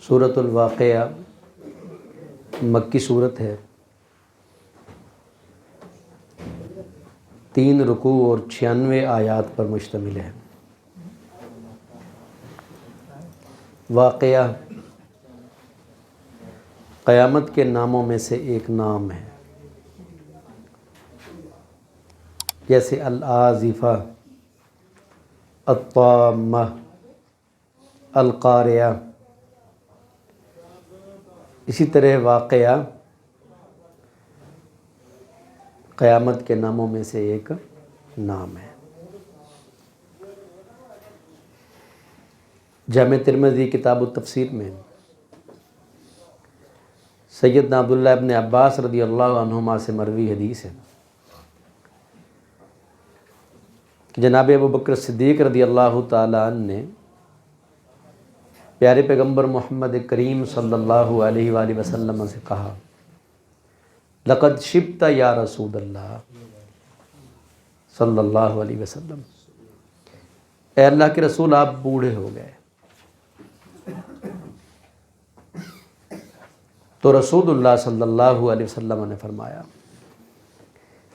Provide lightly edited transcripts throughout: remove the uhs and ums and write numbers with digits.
سورۃ الواقعہ مکی صورت ہے، 3 رکوع اور 96 آیات پر مشتمل ہے۔ واقعہ قیامت کے ناموں میں سے ایک نام ہے، جیسے الآزفہ، الطامہ، القاریہ۔ اسی طرح واقعہ قیامت کے ناموں میں سے ایک نام ہے۔ جامع ترمذی کتاب التفسیر میں سیدنا عبداللہ ابن عباس رضی اللہ عنہما سے مروی حدیث ہے کہ جناب ابوبکر صدیق رضی اللہ تعالیٰ عنہ نے پیارے پیغمبر محمد کریم صلی اللہ علیہ وآلہ وسلم سے کہا، لقد شبت یا رسول اللہ صلی اللہ علیہ وسلم، اے اللہ کے رسول آپ بوڑھے ہو گئے۔ تو رسول اللہ صلی اللہ علیہ وسلم نے فرمایا،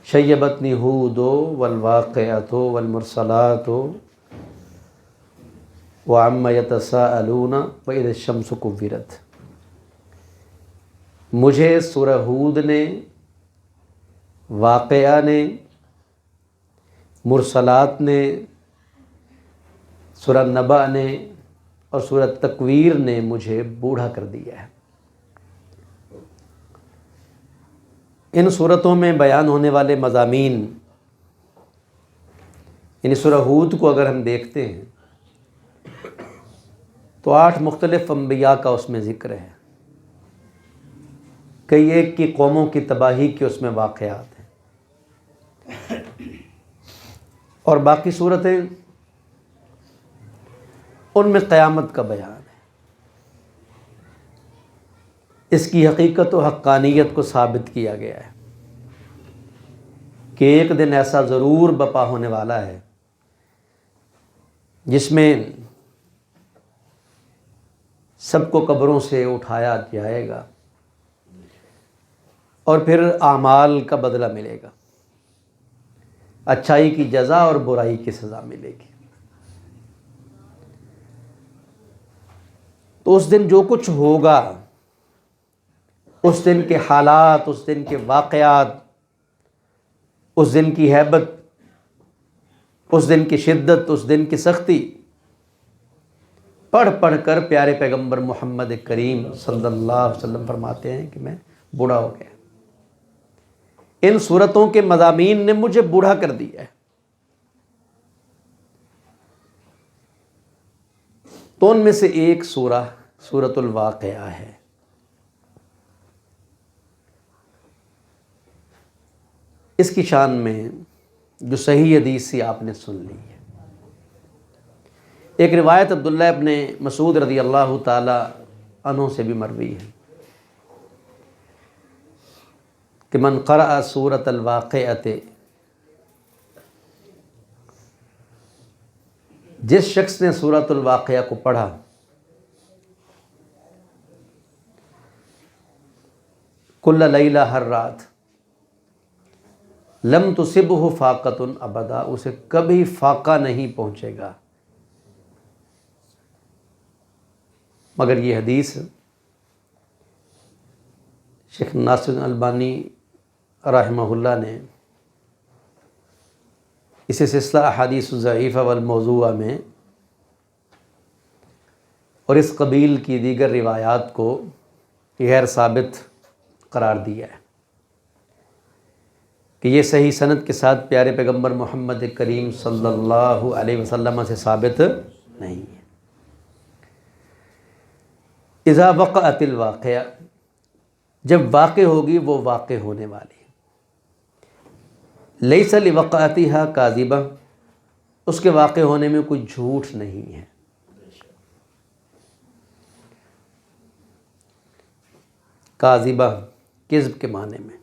شیبتنی ہود والواقعۃ والمرسلات وعما یتساءلون وإذا الشمس کورت۔ مجھے سورہ ہود نے، واقعہ نے، مرسلات نے، سورہ نبأ نے اور سورہ تکویر نے مجھے بوڑھا کر دیا ہے۔ ان صورتوں میں بیان ہونے والے مضامین، یعنی سورہ ہود کو اگر ہم دیکھتے ہیں تو 8 مختلف انبیاء کا اس میں ذکر ہے، کئی ایک کی قوموں کی تباہی کے اس میں واقعات ہیں، اور باقی صورتیں ان میں قیامت کا بیان ہے، اس کی حقیقت و حقانیت کو ثابت کیا گیا ہے کہ ایک دن ایسا ضرور بپا ہونے والا ہے جس میں سب کو قبروں سے اٹھایا جائے گا اور پھر اعمال کا بدلہ ملے گا، اچھائی کی جزا اور برائی کی سزا ملے گی۔ تو اس دن جو کچھ ہوگا، اس دن کے حالات، اس دن کے واقعات، اس دن کی ہیبت، اس دن کی شدت، اس دن کی سختی پڑھ پڑھ کر پیارے پیغمبر محمد کریم صلی اللہ علیہ وسلم فرماتے ہیں کہ میں بوڑھا ہو گیا۔ ان صورتوں کے مضامین نے مجھے بوڑھا کر دیا ہے۔ تو ان میں سے ایک سورہ سورۃ الواقعہ ہے۔ اس کی شان میں جو صحیح حدیث سی آپ نے سن لی ہے، ایک روایت عبداللہ ابن مسعود رضی اللہ تعالی عنہ سے بھی مروی ہے کہ من قرأ سورۃ الواقعۃ، جس شخص نے سورۃ الواقعہ کو پڑھا، کل لیلہ، ہر رات، لم تصبہ فاقۃ ابدا، اسے کبھی فاقہ نہیں پہنچے گا۔ مگر یہ حدیث شیخ ناصر البانی رحمہ اللہ نے اسے سلسلہ احادیث ضعیفہ والموضوعہ میں اور اس قبیل کی دیگر روایات کو غیر ثابت قرار دیا ہے کہ یہ صحیح سند کے ساتھ پیارے پیغمبر محمد کریم صلی اللہ علیہ وسلم سے ثابت نہیں ہے۔ اذا وقعت الواقعہ، جب واقع ہوگی وہ واقع ہونے والی، لیس لوقعتھا کاذبہ، اس کے واقع ہونے میں کوئی جھوٹ نہیں ہے۔ کاذبہ کذب کے معنی میں،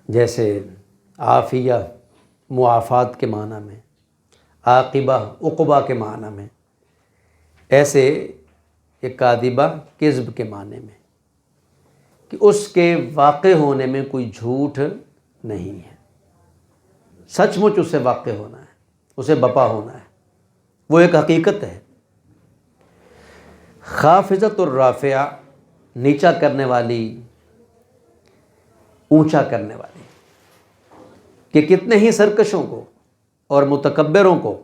جیسے عافیہ معافات کے معنی میں، عاقبہ عقبہ کے معنی میں، ایسے ایک کاذبہ کذب کے معنی میں کہ اس کے واقع ہونے میں کوئی جھوٹ نہیں ہے، سچ مچ اسے واقع ہونا ہے، اسے بپا ہونا ہے، وہ ایک حقیقت ہے۔ خافضۃ الرافعہ، نیچا کرنے والی، اونچا کرنے والی، کہ کتنے ہی سرکشوں کو اور متکبروں کو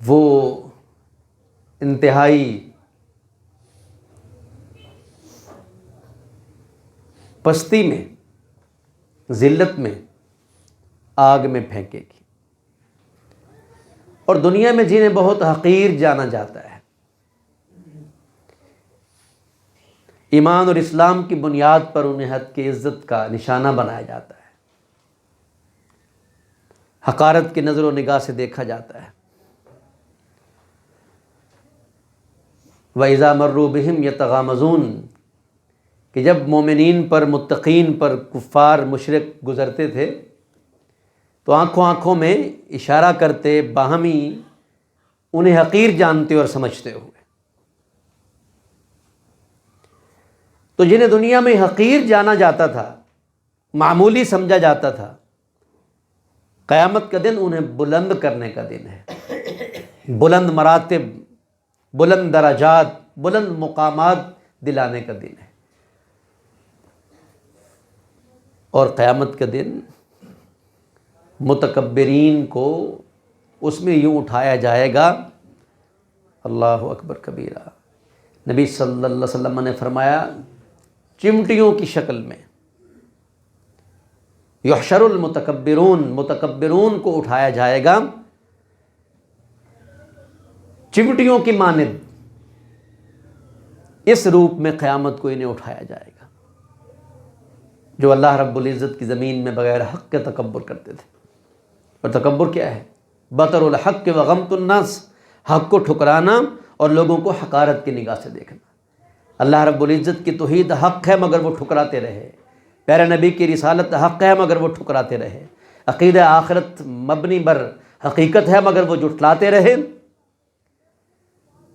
وہ انتہائی پستی میں، ذلت میں، آگ میں پھینکے گی، اور دنیا میں جنہیں بہت حقیر جانا جاتا ہے، ایمان اور اسلام کی بنیاد پر انہیں حد کی عزت کا نشانہ بنایا جاتا ہے، حقارت کی نظر و نگاہ سے دیکھا جاتا ہے۔ وَإِذَا مَرُّوا بِهِمْ يَتَغَامَزُونَ، کہ جب مومنین پر، متقین پر کفار مشرک گزرتے تھے تو آنکھوں آنکھوں میں اشارہ کرتے، باہمی انہیں حقیر جانتے اور سمجھتے ہوئے۔ تو جنہیں دنیا میں حقیر جانا جاتا تھا، معمولی سمجھا جاتا تھا، قیامت کا دن انہیں بلند کرنے کا دن ہے، بلند مراتب، بلند درجات، بلند مقامات دلانے کا دن ہے۔ اور قیامت کا دن متکبرین کو اس میں یوں اٹھایا جائے گا، اللہ اکبر کبیرہ، نبی صلی اللہ علیہ وسلم نے فرمایا چمٹیوں کی شکل میں، یحشر المتکبرون، متکبرون کو اٹھایا جائے گا چمٹیوں کی مانند، اس روپ میں قیامت کو انہیں اٹھایا جائے گا، جو اللہ رب العزت کی زمین میں بغیر حق کے تکبر کرتے تھے۔ اور تکبر کیا ہے؟ بطر الحق و غمط الناس، حق کو ٹھکرانا اور لوگوں کو حقارت کی نگاہ سے دیکھنا۔ اللہ رب العزت کی توحید حق ہے مگر وہ ٹھکراتے رہے، پیارے نبی کی رسالت حق ہے مگر وہ ٹھکراتے رہے، عقیدہ آخرت مبنی بر حقیقت ہے مگر وہ جھٹلاتے رہے،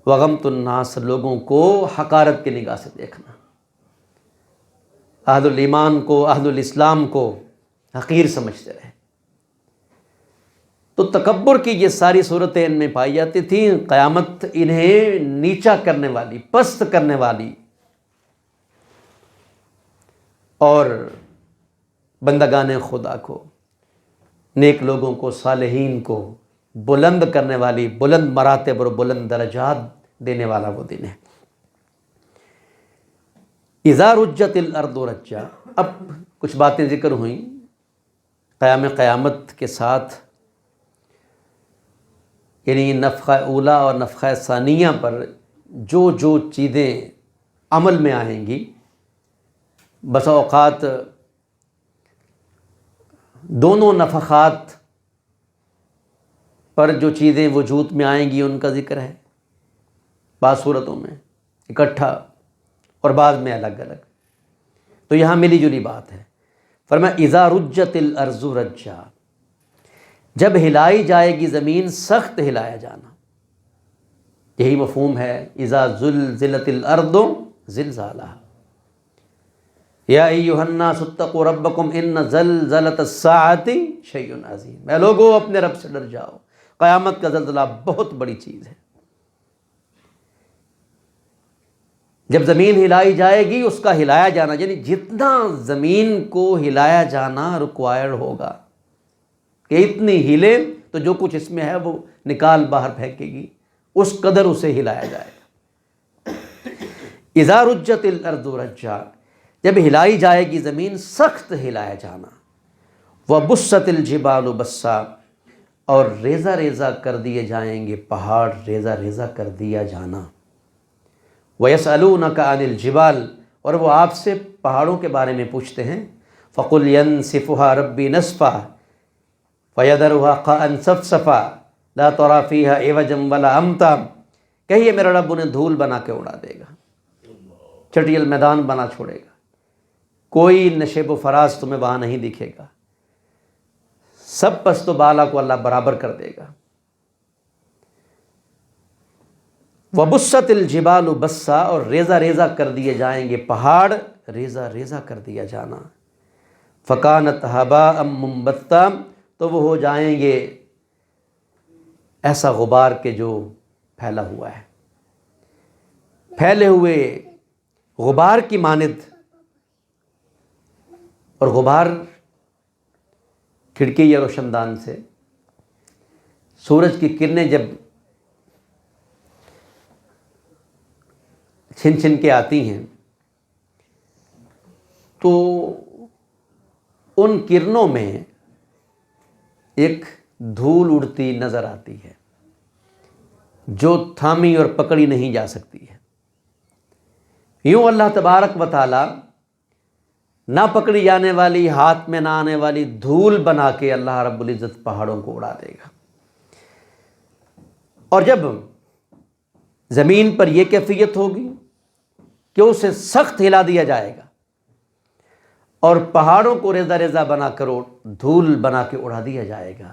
وغمط الناس، لوگوں کو حقارت کی نگاہ سے دیکھنا، اہل الایمان کو، اہل الاسلام کو حقیر سمجھتے رہے۔ تو تکبر کی یہ ساری صورتیں ان میں پائی جاتی تھیں۔ قیامت انہیں نیچا کرنے والی، پست کرنے والی اور بندگان خدا کو، نیک لوگوں کو، صالحین کو بلند کرنے والی، بلند مراتب اور بلند درجات دینے والا وہ دن ہے۔ اذا رجت الارض رجا، اب کچھ باتیں ذکر ہوئیں قیامت کے ساتھ، یعنی نفخہ اولا اور نفخہ ثانیہ پر جو جو چیزیں عمل میں آئیں گی، بسا اوقات دونوں نفخات پر جو چیزیں وجود میں آئیں گی ان کا ذکر ہے، بعض صورتوں میں اکٹھا اور بعض میں الگ الگ، تو یہاں ملی جلی بات ہے۔ فرمایا اذا رجت الارض رجا، جب ہلائی جائے گی زمین، سخت ہلایا جانا، یہی مفہوم ہے اذا زلزلت الارض زلزالہا، یا ایھا الناس اتقوا ربکم ان زلزلۃ الساعۃ شیء عظیم، اے لوگو اپنے رب سے ڈر جاؤ، قیامت کا زلزلہ بہت بڑی چیز ہے۔ جب زمین ہلائی جائے گی، اس کا ہلایا جانا، یعنی جتنا زمین کو ہلایا جانا ریکوائرڈ ہوگا کہ اتنی ہلے تو جو کچھ اس میں ہے وہ نکال باہر پھینکے گی، اس قدر اسے ہلایا جائے گا۔ اذا رجت الارض رجا، جب ہلائی جائے گی زمین، سخت ہلایا جانا، وبست الجبال بسا، اور ریزہ ریزہ کر دیے جائیں گے پہاڑ، ریزہ ریزہ کر دیا جانا۔ وَيَسْأَلُونَكَ عَنِ الْجِبَالِ، اور وہ آپ سے پہاڑوں کے بارے میں پوچھتے ہیں، فَقُلْ يَنْسِفُهَا رَبِّي نَسْفًا فَيَذَرُهَا قَاعًا صَفْصَفًا لَا تَرَىٰ فِيهَا عِوَجًا وَلَا أَمْتًا، کہیے میرا رب انہیں دھول بنا کے اڑا دے گا، چٹیل میدان بنا چھوڑے گا، کوئی نشیب و فراز تمہیں وہاں نہیں دکھے گا، سب پست و بالا کو اللہ برابر کر دے گا۔ وبست الجبال بسا، اور ریزہ ریزہ کر دیے جائیں گے پہاڑ، ریزہ ریزہ کر دیا جانا. فکانت ہباء منبثا، تو وہ ہو جائیں گے ایسا غبار کے جو پھیلا ہوا ہے، پھیلے ہوئے غبار کی مانند. اور غبار کھڑکی یا روشن دان سے سورج کی کرنیں جب چھن چھن کے آتی ہیں تو ان کرنوں میں ایک دھول اڑتی نظر آتی ہے جو تھامی اور پکڑی نہیں جا سکتی ہے. یوں اللہ تبارک و تعالی نہ پکڑی جانے والی، ہاتھ میں نہ آنے والی دھول بنا کے اللہ رب العزت پہاڑوں کو اڑا دے گا. اور جب زمین پر یہ کیفیت ہوگی کہ اسے سخت ہلا دیا جائے گا اور پہاڑوں کو ریزہ ریزہ بنا کر دھول بنا کے اڑا دیا جائے گا،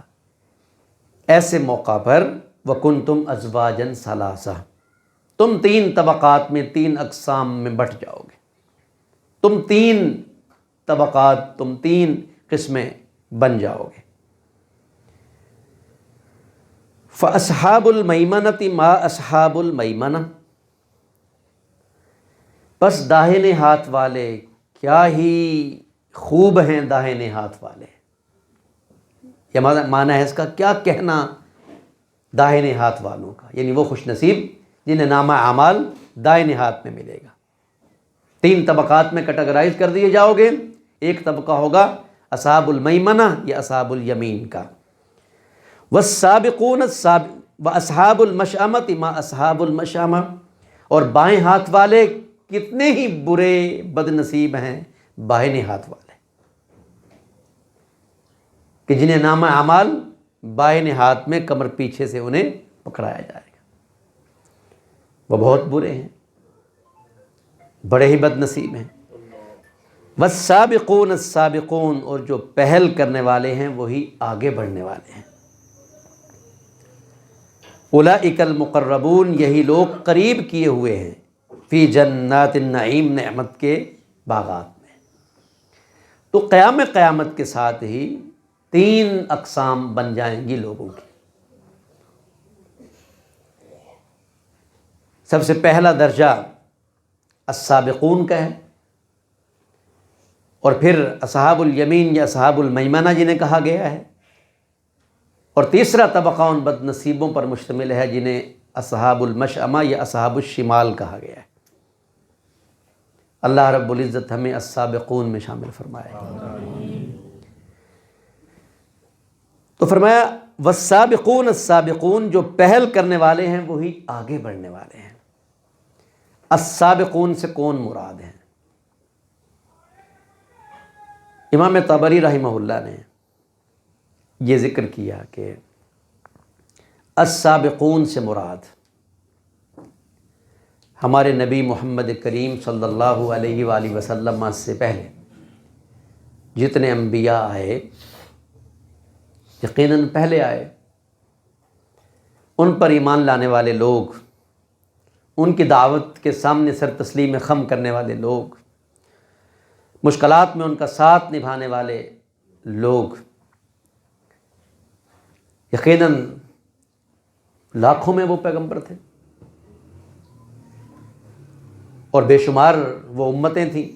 ایسے موقع پر وَكُنْتُمْ أَزْوَاجًا ثَلَاثَةً، تم 3 طبقات میں، 3 اقسام میں بٹ جاؤ گے. تم 3 طبقات، تم 3 قسمیں بن جاؤ گے. فَأَصْحَابُ الْمَيْمَنَةِ مَا أَصْحَابُ الْمَيْمَنَةِ، بس داہنے ہاتھ والے کیا ہی خوب ہیں داہنے ہاتھ والے. یہ معنی ہے اس کا، کیا کہنا داہنے ہاتھ والوں کا، یعنی وہ خوش نصیب جنہیں نامہ اعمال دائیں ہاتھ میں ملے گا. 3 طبقات میں کیٹیگرائز کر دیے جاؤ گے. ایک طبقہ ہوگا اصحاب المیمنہ یا اصحاب الیمین کا. والسابقون واصحاب المشأمۃ ما اصحاب المشأمہ، اور بائیں ہاتھ والے کتنے ہی برے بد نصیب ہیں بائیں ہاتھ والے، کہ جنہیں نامہ اعمال بائیں ہاتھ میں کمر پیچھے سے انہیں پکڑایا جائے گا. وہ بہت برے ہیں، بڑے ہی بد نصیب ہیں. والسابقون السابقون، اور جو پہل کرنے والے ہیں وہی آگے بڑھنے والے ہیں. اولئک المقربون، یہی لوگ قریب کیے ہوئے ہیں، فی جنات النعیم، نعمت کے باغات میں. تو قیامت کے ساتھ ہی 3 اقسام بن جائیں گی لوگوں کی. سب سے پہلا درجہ السابقون کا ہے، اور پھر اصحاب الیمین یا اصحاب المیمنہ جنہیں کہا گیا ہے، اور تیسرا طبقہ ان بد نصیبوں پر مشتمل ہے جنہیں اصحاب المشأمہ یا اصحاب الشمال کہا گیا ہے. اللہ رب العزت ہمیں السابقون میں شامل فرمائے. تو فرمایا والسابقون السابقون، جو پہل کرنے والے ہیں وہی آگے بڑھنے والے ہیں. السابقون سے کون مراد ہیں؟ امام طبری رحمہ اللہ نے یہ ذکر کیا کہ السابقون سے مراد ہمارے نبی محمد کریم صلی اللہ علیہ وآلہ وسلم سے پہلے جتنے انبیاء آئے، یقیناً پہلے آئے، ان پر ایمان لانے والے لوگ، ان کی دعوت کے سامنے سر تسلیم خم کرنے والے لوگ، مشکلات میں ان کا ساتھ نبھانے والے لوگ، یقیناً لاکھوں میں وہ پیغمبر تھے اور بے شمار وہ امتیں تھیں.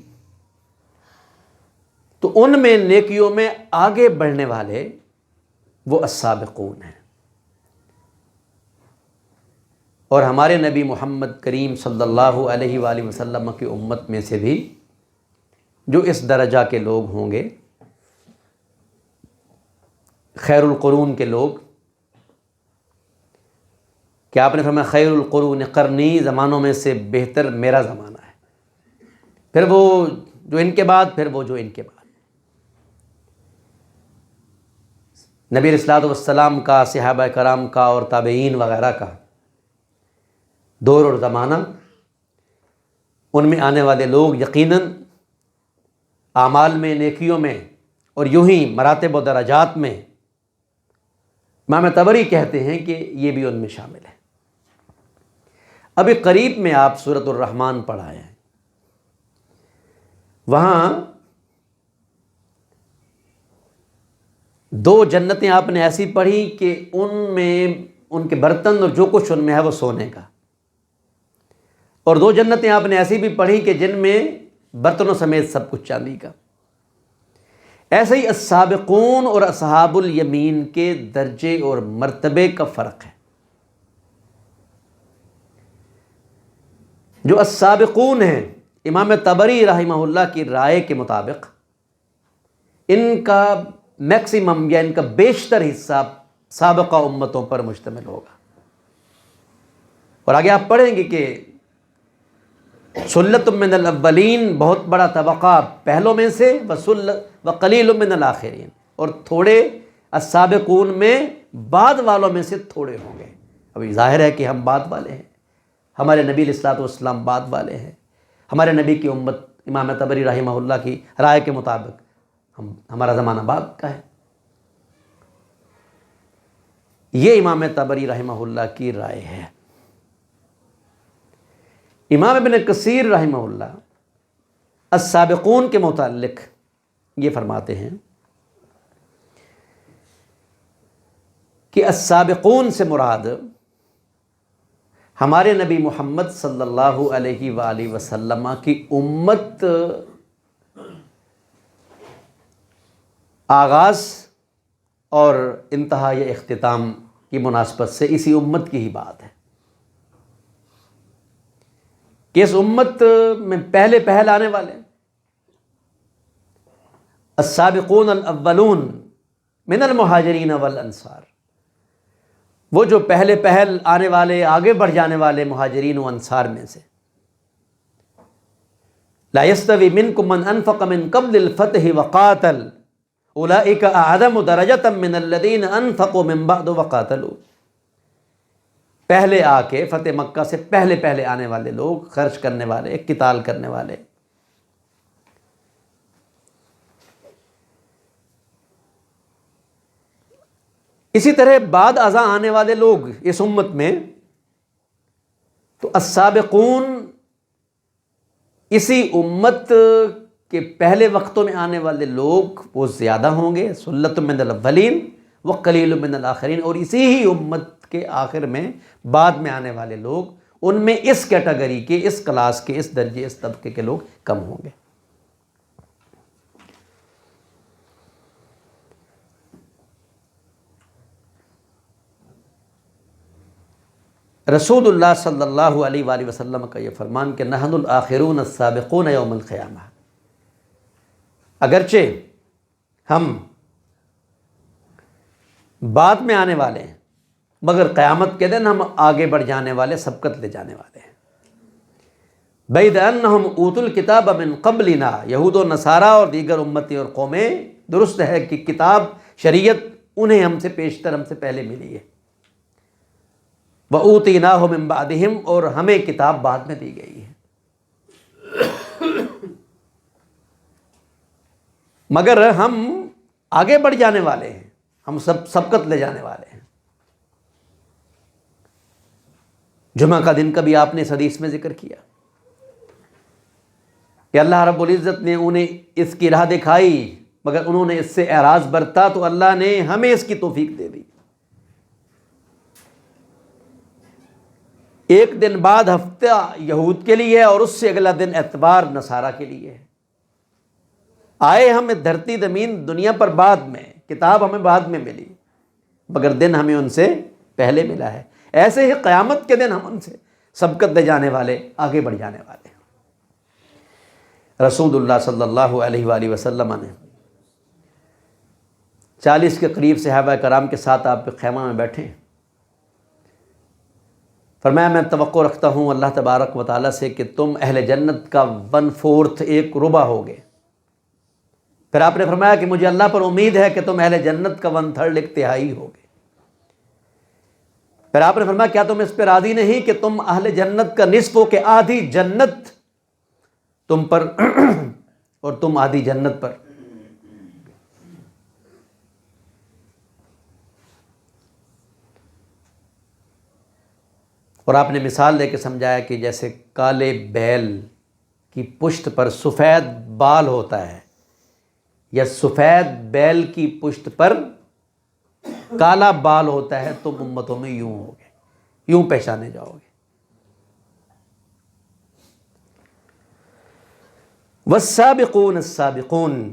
تو ان میں نیکیوں میں آگے بڑھنے والے وہ السابقون ہیں. اور ہمارے نبی محمد کریم صلی اللہ علیہ وآلہ وسلم کی امت میں سے بھی جو اس درجہ کے لوگ ہوں گے، خیر القرون کے لوگ، کہ آپ نے فرمایا خیر القرون قرنی، زمانوں میں سے بہتر میرا زمانہ ہے، پھر وہ جو ان کے بعد، پھر وہ جو ان کے بعد. نبی علیہ الصلوۃ والسلام کا، صحابہ کرام کا اور تابعین وغیرہ کا دور اور زمانہ، ان میں آنے والے لوگ یقیناً اعمال میں، نیکیوں میں، اور یوں ہی مراتب و درجات میں امام طبری کہتے ہیں کہ یہ بھی ان میں شامل ہے. ابھی قریب میں آپ سورۃ الرحمن پڑھائے ہیں، وہاں 2 جنتیں آپ نے ایسی پڑھی کہ ان میں ان کے برتن اور جو کچھ ان میں ہے وہ سونے کا، اور 2 جنتیں آپ نے ایسی بھی پڑھی کہ جن میں برتنوں سمیت سب کچھ چاندی کا۔ ایسے ہی السابقون اور اصحاب الیمین کے درجے اور مرتبے کا فرق ہے۔ جو السابقون ہیں، امام طبری رحمہ اللہ کی رائے کے مطابق ان کا میکسیمم یا ان کا بیشتر حصہ سابقہ امتوں پر مشتمل ہوگا، اور آگے آپ پڑھیں گے کہ سلۃ من الاولین بہت بڑا طبقہ پہلوں میں سے، وقلیل من الاخرین، اور تھوڑے السابقون میں بعد والوں میں سے تھوڑے ہوں گے۔ ابھی ظاہر ہے کہ ہم بعد والے ہیں، ہمارے نبی علیہ الصلوۃ والسلام بعد والے ہیں، ہمارے نبی کی امت امام طبری رحمہ اللہ کی رائے کے مطابق ہمارا زمانہ بعد کا ہے۔ یہ امام طبری رحمہ اللہ کی رائے ہے۔ امام ابن کثیر رحمہ اللہ السابقون کے متعلق یہ فرماتے ہیں کہ السابقون سے مراد ہمارے نبی محمد صلی اللہ علیہ وآلہ وسلم کی امت آغاز اور انتہا یا اختتام کی مناسبت سے اسی امت کی ہی بات ہے کہ اس امت میں پہل آنے والے السابقون الاولون من المہاجرین والانصار، وہ جو پہل آنے والے، آگے بڑھ جانے والے مہاجرین و انصار میں سے، لا یستوی منکم من انفق من قبل الفتح وقاتل اولئک اعظم درجۃ من الذین انفقوا من بعد وقاتلوا، پہلے آ کے فتح مکہ سے پہلے آنے والے لوگ، خرچ کرنے والے، قتال کرنے والے، اسی طرح بعد ازاں آنے والے لوگ اس امت میں، تو السابقون اسی امت کے پہلے وقتوں میں آنے والے لوگ وہ زیادہ ہوں گے، سلۃ من الاولین وقلیل من الاخرین، اور اسی ہی امت کے آخر میں بعد میں آنے والے لوگ، ان میں اس کیٹیگری کے، اس کلاس کے، اس درجے، اس طبقے کے لوگ کم ہوں گے۔ رسول اللہ صلی اللہ علیہ وآلہ وسلم کا یہ فرمان کہ نحن الآخرون السابقون یوم القیامہ، اگرچہ ہم بعد میں آنے والے ہیں مگر قیامت کے دن ہم آگے بڑھ جانے والے، سبقت لے جانے والے ہیں۔ بعد انہم اوتوا الکتاب من قبلنا، یہود و نصارہ اور دیگر امتی اور قومیں، درست ہے کہ کتاب، شریعت انہیں ہم سے پیشتر، ہم سے پہلے ملی ہے، وَأُوتِينَاهُ مِن بَعْدِهِمْ، اور ہمیں کتاب بعد میں دی گئی ہے، مگر ہم آگے بڑھ جانے والے ہیں، ہم سبقت لے جانے والے ہیں۔ جمعہ کا دن کا بھی آپ نے اس حدیث میں ذکر کیا کہ اللہ رب العزت نے انہیں اس کی راہ دکھائی، مگر انہوں نے اس سے اعراض برتا تو اللہ نے ہمیں اس کی توفیق دے دی۔ ایک دن بعد ہفتہ یہود کے لیے، اور اس سے اگلا دن اتوار نصارہ کے لیے ہے۔ آئے ہمیں دھرتی زمین دنیا پر بعد میں، کتاب ہمیں بعد میں ملی، مگر دن ہمیں ان سے پہلے ملا ہے۔ ایسے ہی قیامت کے دن ہم ان سے سبقت لے جانے والے، آگے بڑھ جانے والے ہیں۔ رسول اللہ صلی اللہ علیہ وآلہ وسلم نے 40 کے قریب صحابہ کرام کے ساتھ آپ کے خیمہ میں بیٹھے، فرمایا میں توقع رکھتا ہوں اللہ تبارک و تعالیٰ سے کہ تم اہل جنت کا 1/4، 1/4 ہوگے۔ پھر آپ نے فرمایا کہ مجھے اللہ پر امید ہے کہ تم اہل جنت کا 1/3، 1/3 ہوگے۔ پھر آپ نے فرمایا کیا تم اس پہ راضی نہیں کہ تم اہل جنت کا نصف ہو، کہ آدھی جنت تم پر اور تم آدھی جنت پر۔ اور آپ نے مثال دے کے سمجھایا کہ جیسے کالے بیل کی پشت پر سفید بال ہوتا ہے یا سفید بیل کی پشت پر کالا بال ہوتا ہے، تم امتوں میں یوں ہوگے، یوں پہچانے جاؤ گے۔ والسابقون السابقون،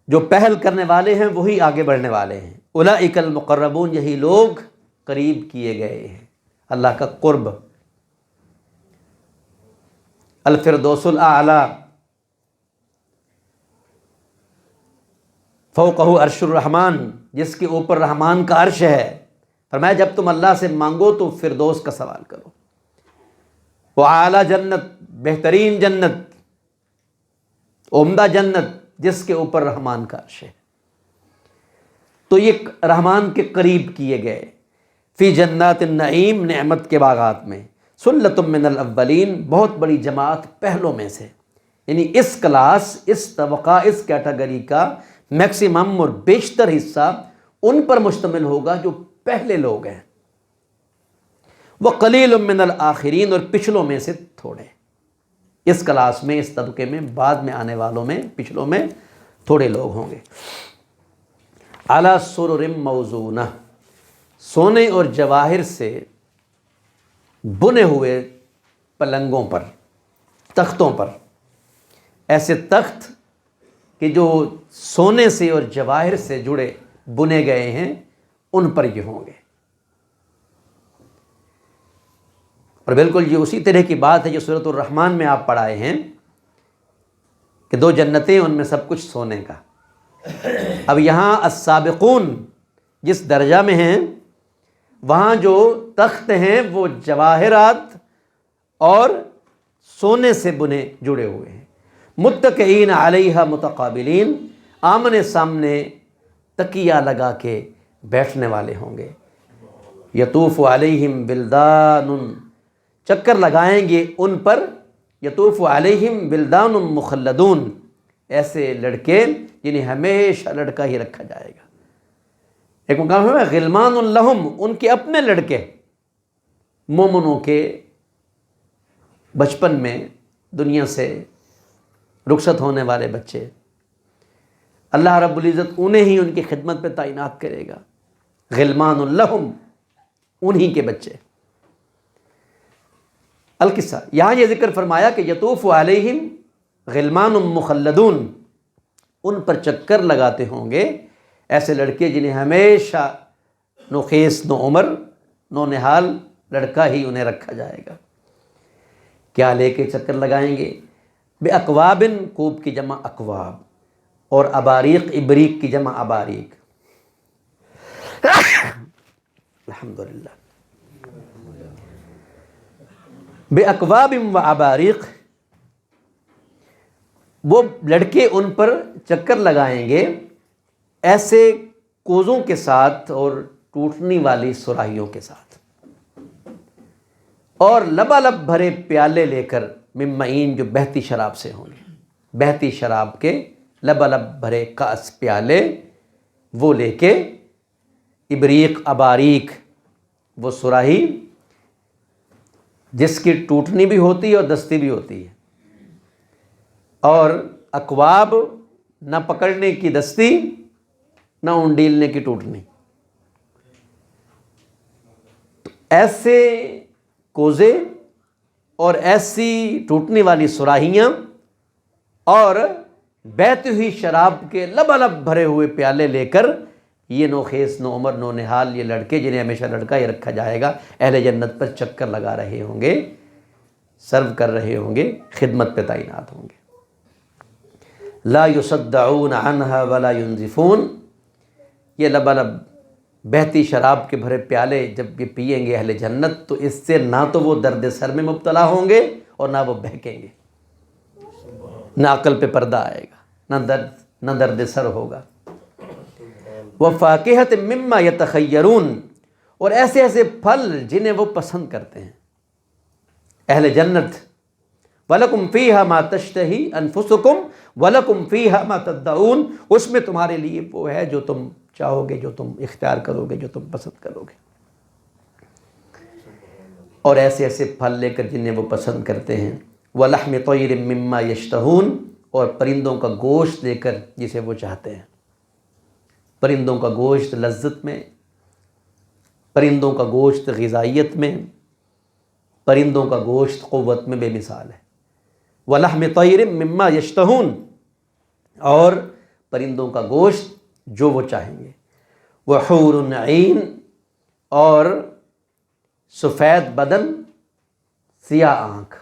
جو پہل کرنے والے ہیں وہی آگے بڑھنے والے ہیں۔ اولئک المقربون، یہی لوگ قریب کیے گئے ہیں، اللہ کا قرب۔ الفردوس الاعلی، فوقہ عرش الرحمن، جس کے اوپر رحمان کا عرش ہے۔ فرمایا جب تم اللہ سے مانگو تو فردوس کا سوال کرو۔ وہ اعلیٰ جنت، بہترین جنت، عمدہ جنت، جس کے اوپر رحمان کا عرش ہے۔ تو یہ رحمان کے قریب کیے گئے۔ فی جنات النعیم، نعمت کے باغات میں۔ سلۃ من الاولین، بہت بڑی جماعت پہلوں میں سے، یعنی اس کلاس، اس طبقہ، اس کیٹیگری کا میکسیمم اور بیشتر حصہ ان پر مشتمل ہوگا جو پہلے لوگ ہیں۔ وقلیل من الآخرین، اور پچھلوں میں سے تھوڑے۔ اس کلاس میں، اس طبقے میں، بعد میں آنے والوں میں، پچھلوں میں تھوڑے لوگ ہوں گے۔ علی سرر موضونہ، سونے اور جواہر سے بنے ہوئے پلنگوں پر، تختوں پر۔ ایسے تخت کہ جو سونے سے اور جواہر سے جڑے بنے گئے ہیں، ان پر یہ ہوں گے۔ اور بالکل یہ اسی طرح کی بات ہے جو سورۃ الرحمن میں آپ پڑھائے ہیں کہ 2 جنتیں، ان میں سب کچھ سونے کا۔ اب یہاں السابقون جس درجہ میں ہیں، وہاں جو تخت ہیں وہ جواہرات اور سونے سے بنے جڑے ہوئے ہیں۔ متکئین علیہا متقابلین، آمنے سامنے تکیہ لگا کے بیٹھنے والے ہوں گے۔ یطوف علیہم بلدان، چکر لگائیں گے ان پر، یطوف علیہم بلدان مخلدون، ایسے لڑکے جنہیں ہمیشہ لڑکا ہی رکھا جائے گا۔ ایک مقام ہے غلمان لہم، ان کے اپنے لڑکے، مومنوں کے بچپن میں دنیا سے رخصت ہونے والے بچے، اللہ رب العزت انہیں ہی ان کی خدمت پہ تعینات کرے گا۔ غلمان لہم، انہی کے بچے۔ القصہ، یہاں یہ ذکر فرمایا کہ یطوف علیہم غلمان مخلدون، ان پر چکر لگاتے ہوں گے ایسے لڑکے جنہیں ہمیشہ نوخیس، نو عمر، نو نہال لڑکا ہی انہیں رکھا جائے گا۔ کیا لے کے چکر لگائیں گے؟ بے اقوابن، کوب کی جمع اقواب، اور اباریق، ابریق کی جمع اباریق۔ الحمدللہ۔ بے اقواب و اباریق، وہ لڑکے ان پر چکر لگائیں گے ایسے کوزوں کے ساتھ اور ٹوٹنے والی سراہیوں کے ساتھ، اور لبالب بھرے پیالے لے کر، من معین، جو بہتی شراب سے ہوں گے، بہتی شراب کے لبالب بھرے کاس، پیالے وہ لے کے، ابریق، اباریق، وہ سراہی جس کی ٹوٹنی بھی ہوتی ہے اور دستی بھی ہوتی ہے، اور اکواب، نہ پکڑنے کی دستی نہ انڈیلنے کی ٹوٹنی۔ تو ایسے کوزے اور ایسی ٹوٹنے والی سراہیاں اور بہتی ہوئی شراب کے لبالب بھرے ہوئے پیالے لے کر، یہ نوخیس، نو عمر، نو نہال، یہ لڑکے جنہیں ہمیشہ لڑکا ہی رکھا جائے گا، اہل جنت پر چکر لگا رہے ہوں گے، سرو کر رہے ہوں گے، خدمت پہ تعینات ہوں گے۔ لا یصدعون عنہا ولا ینزفون، یہ لبالب بہتی شراب کے بھرے پیالے جب یہ پئیں گے اہل جنت، تو اس سے نہ تو وہ درد سر میں مبتلا ہوں گے اور نہ وہ بہکیں گے، نہ عقل پہ پردہ آئے گا، نہ درد سر ہوگا۔ وَفَاكِهَةٍ مِّمَّا يَتَخَيَّرُونَ، اور ایسے ایسے پھل جنہیں وہ پسند کرتے ہیں اہل جنت۔ وَلَكُمْ فِيهَا مَا تَشْتَهِي أَنفُسُكُمْ وَلَكُمْ فِيهَا مَا تَدَّعُونَ، اس میں تمہارے لیے وہ ہے جو تم چاہو گے، جو تم اختیار کرو گے، جو تم پسند کرو گے۔ اور ایسے ایسے پھل لے کر جنہیں وہ پسند کرتے ہیں، وَلَحْمِ طَيْرٍ مِّمَّا يَشْتَهُونَ، اور پرندوں کا گوشت لے کر جسے وہ چاہتے ہیں۔ پرندوں کا گوشت لذت میں، پرندوں کا گوشت غذائیت میں، پرندوں کا گوشت قوت میں بے مثال ہے۔ وَلَحْمِ طَيْرٍ مِّمَّا يَشْتَهُونَ، اور پرندوں کا گوشت جو وہ چاہیں گے۔ وَحُورٌ عِین، اور سفید بدن سیاہ آنکھ،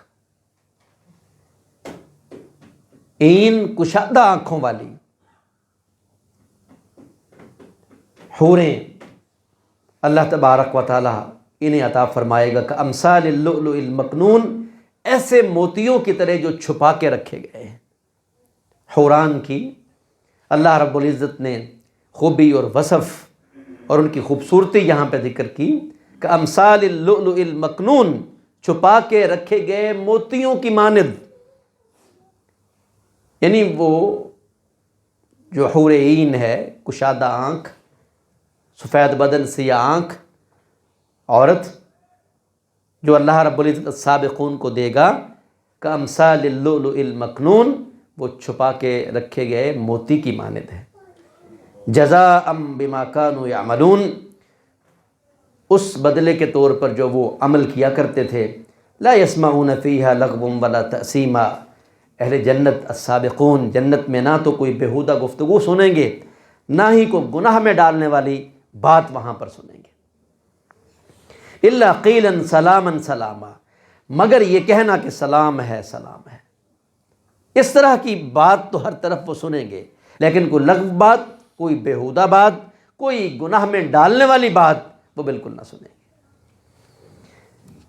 عین کشادہ آنکھوں والی حوریں اللہ تبارک و تعالی انہیں عطا فرمائے گا کہ امثال اللؤلؤ المکنون، ایسے موتیوں کی طرح جو چھپا کے رکھے گئے ہیں۔ حوران کی اللہ رب العزت نے خوبی اور وصف اور ان کی خوبصورتی یہاں پہ ذکر کی کہ امثال اللؤلؤ المکنون، چھپا کے رکھے گئے موتیوں کی مانند، یعنی وہ جو حور عین ہے، کشادہ آنکھ، سفید بدن سیاہ آنکھ عورت، جو اللہ رب العزت السابقون کو دے گا کہ امثال اللؤلؤ المکنون، وہ چھپا کے رکھے گئے موتی کی مانند ہے۔ جزاء بما كانوا يعملون، اس بدلے کے طور پر جو وہ عمل کیا کرتے تھے۔ لا يسمعون فيها لغوا ولا تأثیما، اہل جنت السابقون جنت میں نہ تو کوئی بیہودہ گفتگو سنیں گے، نہ ہی کوئی گناہ میں ڈالنے والی بات وہاں پر سنیں گے۔ الا قیلا سلاما سلاما، مگر یہ کہنا کہ سلام ہے سلام ہے۔ اس طرح کی بات تو ہر طرف وہ سنیں گے، لیکن کوئی لغو بات، کوئی بیہودہ بات، کوئی گناہ میں ڈالنے والی بات وہ بالکل نہ سنیں گے۔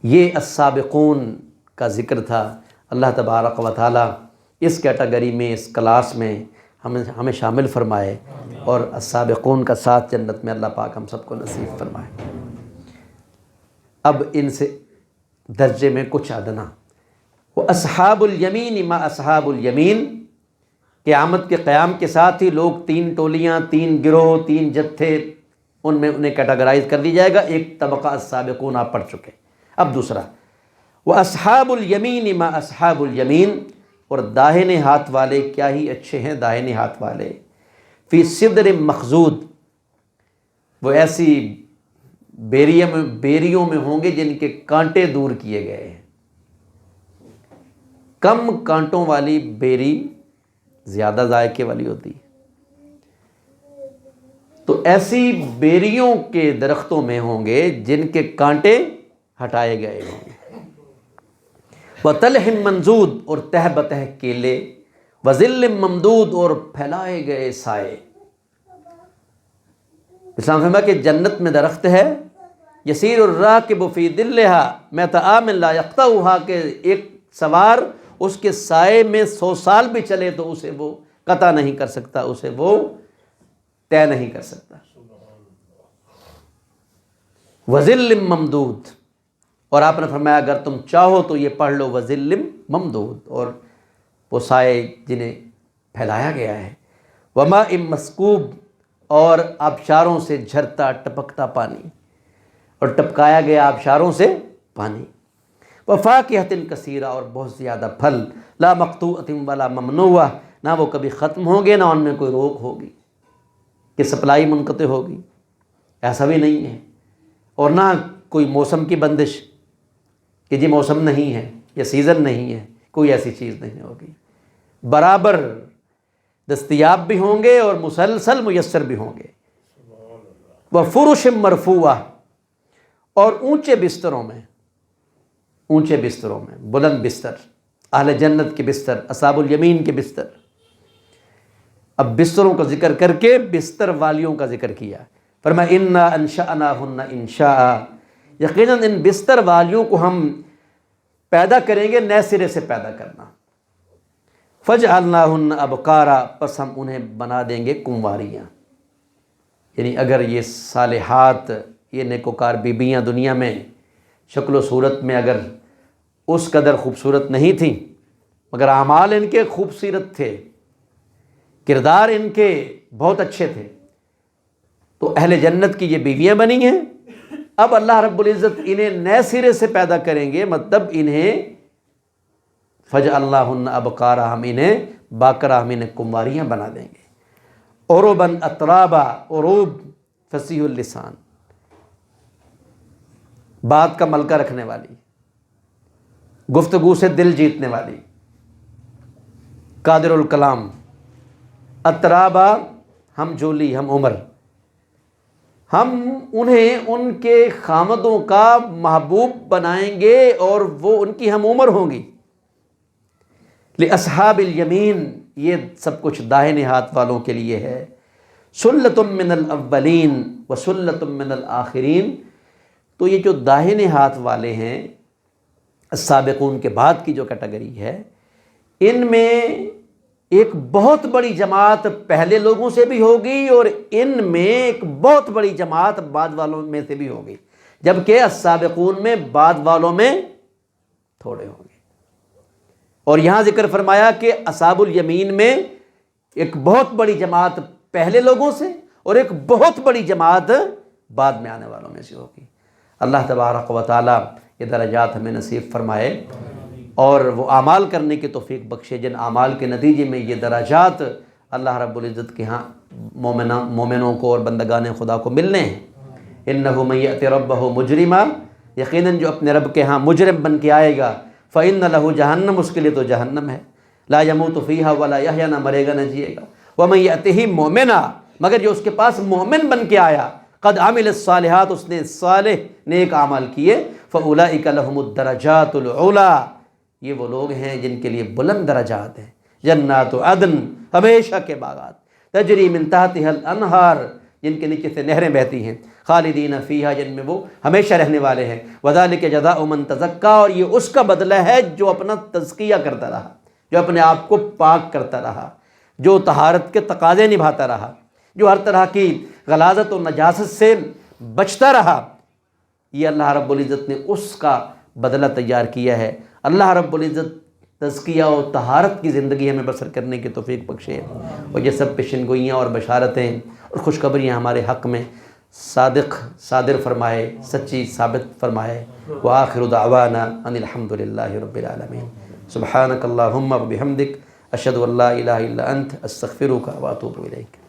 یہ السابقون کا ذکر تھا۔ اللہ تبارک و تعالی اس کیٹیگری میں، اس کلاس میں ہمیں شامل فرمائے، اور السابقون کا ساتھ جنت میں اللہ پاک ہم سب کو نصیب فرمائے۔ اب ان سے درجے میں کچھ ادنا، وہ اصحاب الیمین ما اصحاب الیمین، قیامت کے قیام کے ساتھ ہی لوگ تین ٹولیاں، تین گروہ، تین جتھے، ان میں انہیں کیٹیگرائز کر دی جائے گا۔ ایک طبقہ السابقون آپ پڑھ چکے، اب دوسرا وہ اصحاب الیمین ما اصحاب الیمین، اور داہنے ہاتھ والے کیا ہی اچھے ہیں داہنے ہاتھ والے، فی صدر مخضود، وہ ایسی بیریوں میں ہوں گے جن کے کانٹے دور کیے گئے ہیں۔ کم کانٹوں والی بیری زیادہ ذائقے والی ہوتی ہے، تو ایسی بیریوں کے درختوں میں ہوں گے جن کے کانٹے ہٹائے گئے ہوں گے۔ وَطَلْحٍ مَنْضُودٍ، اور تہ بتہ کیلے، وَظِلٍّ مَمْدُودٍ، اور پھیلائے گئے سائے۔ اسلام فرمایا کہ جنت میں درخت ہے، یسیر الراکب فی ظلھا مئۃ عام لا یقطعھا، کہ ایک سوار اس کے سائے میں 100 سال بھی چلے تو اسے وہ قطع نہیں کر سکتا، اسے وہ طے نہیں کر سکتا۔ وَظِلٍّ مَمْدُودٍ، اور آپ نے فرمایا اگر تم چاہو تو یہ پڑھ لو وَظِلٍّ مَمْدُودٍ، اور وہ سائے جنہیں پھیلایا گیا ہے۔ وَمَاءٍ مَسْکوب، اور آبشاروں سے جھرتا ٹپکتا پانی، اور ٹپکایا گیا آبشاروں سے پانی۔ وَفَاكِهَةٍ كَثِيرَةٍ، اور بہت زیادہ پھل، لا مقطوعة ولا ممنوعة، نہ وہ کبھی ختم ہوں گے نہ ان میں کوئی روک ہوگی کہ سپلائی منقطع ہوگی، ایسا بھی نہیں ہے، اور نہ کوئی موسم کی بندش کہ جی موسم نہیں ہے یا سیزن نہیں ہے، کوئی ایسی چیز نہیں ہوگی، برابر دستیاب بھی ہوں گے اور مسلسل میسر بھی ہوں گے۔ وَفُرُشٍ مَرْفُوعَةٍ، اور اونچے بستروں میں، اونچے بستروں میں، بلند بستر، اہل جنت کے بستر، اصحاب الیمین کے بستر۔ اب بستروں کا ذکر کر کے بستر والیوں کا ذکر کیا، فرمایا اِنَّا أَنشَأْنَاهُنَّ إِنشَاءً، یقیناً ان بستر والیوں کو ہم پیدا کریں گے نئے سرے سے پیدا کرنا۔ فَجْعَلْنَاهُنَّ أَبْكَارًا، پس ہم انہیں بنا دیں گے کنواریاں، یعنی اگر یہ صالحات، یہ نیکوکار بیبیاں دنیا میں شکل و صورت میں اگر اس قدر خوبصورت نہیں تھیں، مگر اعمال ان کے خوبصورت تھے، کردار ان کے بہت اچھے تھے، تو اہل جنت کی یہ بیویاں بنی ہیں اب اللہ رب العزت انہیں نئے سرے سے پیدا کریں گے، مطلب انہیں فجعلناہن ابکارا، ہم انہیں باکرا، ہم انہیں کمواریاں بنا دیں گے، عرباً اترابا، عروب فصیح اللسان، بات کا ملکہ رکھنے والی، گفتگو سے دل جیتنے والی، قادر الکلام، اترابا ہم جولی، ہم عمر، ہم انہیں ان کے خامدوں کا محبوب بنائیں گے اور وہ ان کی ہم عمر ہوں گی۔ لِأَصْحَابِ الیمین، یہ سب کچھ داہنے ہاتھ والوں کے لیے ہے۔ سُلَّةٌ مِّنَ الْأَوَّلِينَ وَسُلَّةٌ مِّنَ الْآخِرِينَ، تو یہ جو داہنے ہاتھ والے ہیں، السابقون کے بعد کی جو کیٹیگری ہے، ان میں ایک بہت بڑی جماعت پہلے لوگوں سے بھی ہوگی اور ان میں ایک بہت بڑی جماعت بعد والوں میں سے بھی ہوگی، جبکہ السابقون میں بعد والوں میں تھوڑے ہوں گے۔ اور یہاں ذکر فرمایا کہ اصحاب الیمین میں ایک بہت بڑی جماعت پہلے لوگوں سے اور ایک بہت بڑی جماعت بعد میں آنے والوں میں سے ہوگی۔ اللہ تبارک و تعالیٰ یہ درجات ہمیں نصیب فرمائے اور وہ اعمال کرنے کی توفیق بخشے جن اعمال کے نتیجے میں یہ درجات اللہ رب العزت کے ہاں مومنوں کو اور بندگان خدا کو ملنے ہیں۔ انہ من یأت ربہ مجرما، یقیناً جو اپنے رب کے ہاں مجرم بن کے آئے گا، فإن لہ جہنم، اس کے لیے تو جہنم ہے، لا یموت فیہا ولا یحیا، نہ مرے گا نہ جیے گا۔ ومن یأتہ مومنا، مگر جو اس کے پاس مومن بن کے آیا، قد عمل الصالحات، اس نے صالح نیک اعمال کیے، فاولئک لہم الدرجات العلی، یہ وہ لوگ ہیں جن کے لیے بلند درجات ہیں۔ جنات عدن، ہمیشہ کے باغات، تجری من تحتها الانہار، جن کے نیچے سے نہریں بہتی ہیں، خالدین فیہا، جن میں وہ ہمیشہ رہنے والے ہیں، وذالک جزاء من تزکا، اور یہ اس کا بدلہ ہے جو اپنا تزکیہ کرتا رہا، جو اپنے آپ کو پاک کرتا رہا، جو طہارت کے تقاضے نبھاتا رہا، جو ہر طرح کی غلاظت و نجاست سے بچتا رہا، یہ اللہ رب العزت نے اس کا بدلہ تیار کیا ہے۔ اللہ رب العزت تزکیہ و طہارت کی زندگی ہمیں بسر کرنے کی توفیق بخشے اور یہ سب پیشن گوئیاں اور بشارتیں اور خوشخبریاں ہمارے حق میں صادر فرمائے، سچی ثابت فرمائے۔ وآخر دعوانا ان الحمد للہ رب العالمین۔ سبحانک اللہم و بحمدک، اشہد ان لا الہ الا انت، استغفرک و اتوب الیک۔